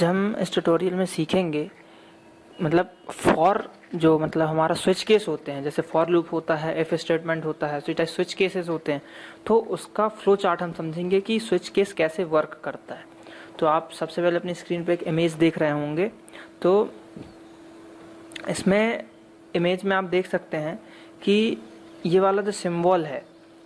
हम इस ट्यूटोरियल में सीखेंगे मतलब जो मतलब हमारा स्विच केस होते हैं, जैसे फॉर लूप होता है, इफ स्टेटमेंट होता है, स्विच केसेस होते हैं, तो उसका फ्लो चार्ट हम समझेंगे कि स्विच केस कैसे वर्क करता है। तो आप सबसे पहले अपनी स्क्रीन पे एक इमेज देख रहे होंगे। तो इसमें इमेज में आप देख सकते हैं कि ये वाला जो सिंबल है,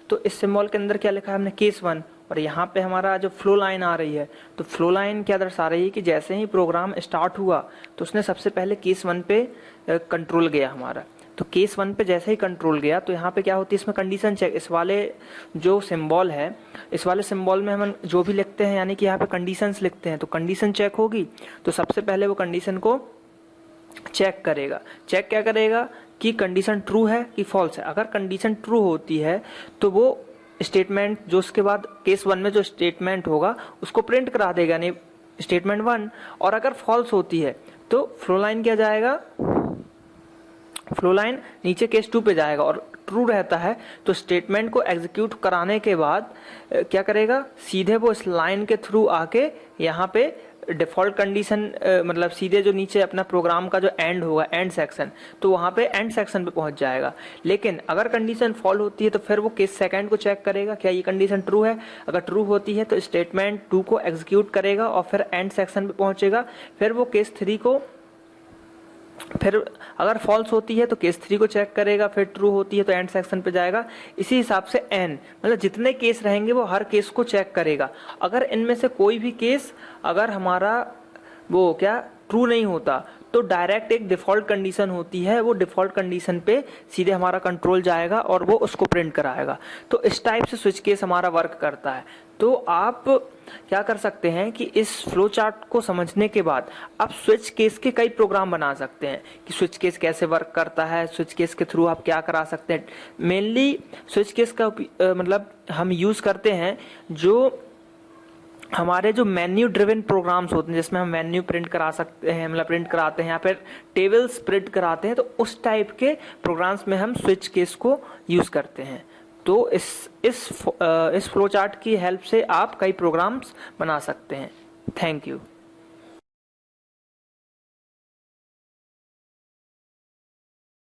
तो इस सिंबल के अंदर क्या लिखा है हमने, केस 1। और यहाँ पे हमारा जो फ्लो लाइन आ रही है, तो फ्लो लाइन क्या दर्शा रही है कि जैसे ही प्रोग्राम स्टार्ट हुआ तो उसने सबसे पहले केस 1 पे कंट्रोल गया हमारा। तो केस 1 पे जैसे ही कंट्रोल गया तो यहाँ पे क्या होती है, इसमें कंडीशन चेक, इस वाले जो सिंबल है, इस वाले सिंबल में हम जो भी लिखते हैं यानी कि यहाँ पे कंडीशंस लिखते हैं, तो कंडीशन चेक होगी। तो सबसे पहले वो कंडीशन को चेक करेगा। चेक क्या करेगा कि कंडीशन ट्रू है कि फॉल्स है। अगर कंडीशन ट्रू होती है तो वो स्टेटमेंट जो उसके बाद केस 1 में जो स्टेटमेंट होगा उसको प्रिंट करा देगा, यानी स्टेटमेंट 1। और अगर फॉल्स होती है तो फ्लो लाइन क्या जाएगा, फ्लो लाइन नीचे केस 2 पे जाएगा। और ट्रू रहता है तो स्टेटमेंट को एग्जीक्यूट कराने के बाद क्या करेगा, सीधे वो इस लाइन के थ्रू आके यहाँ पे डिफॉल्ट कंडीशन मतलब सीधे जो नीचे अपना प्रोग्राम का जो एंड होगा, एंड सेक्शन, तो वहां पे एंड सेक्शन पे पहुंच जाएगा। लेकिन अगर कंडीशन फॉल होती है तो फिर वो केस सेकंड को चेक करेगा क्या ये कंडीशन ट्रू है। अगर ट्रू होती है तो स्टेटमेंट 2 को एग्जीक्यूट करेगा और फिर एंड सेक्शन पे पहुंचेगा। फिर वो केस 3 को, फिर अगर फॉल्स होती है तो केस 3 को चेक करेगा, फिर ट्रू होती है तो एंड सेक्शन पे जाएगा। इसी हिसाब से एन मतलब जितने केस रहेंगे वो हर केस को चेक करेगा। अगर इनमें से कोई भी केस अगर हमारा वो क्या ट्रू नहीं होता तो डायरेक्ट एक डिफॉल्ट कंडीशन होती है, वो डिफॉल्ट कंडीशन पे सीधे हमारा कंट्रोल जाएगा और वो उसको प्रिंट कराएगा। तो इस टाइप से स्विच केस हमारा वर्क करता है। तो आप क्या कर सकते हैं कि इस फ्लो चार्ट को समझने के बाद आप स्विच केस के कई प्रोग्राम बना सकते हैं कि स्विच केस कैसे वर्क करता है, स्विच केस के थ्रू आप क्या करा सकते हैं। मेनली स्विच केस का मतलब हम यूज करते हैं जो हमारे जो मेन्यू ड्रिवन प्रोग्राम्स होते हैं, जिसमें हम मेन्यू प्रिंट करा सकते हैं, मतलब प्रिंट कराते हैं या फिर टेबल्स प्रिंट कराते हैं, तो उस टाइप के प्रोग्राम्स में हम स्विच केस को यूज करते हैं। तो इस फ्लो चार्ट की हेल्प से आप कई प्रोग्राम्स बना सकते हैं। Thank you.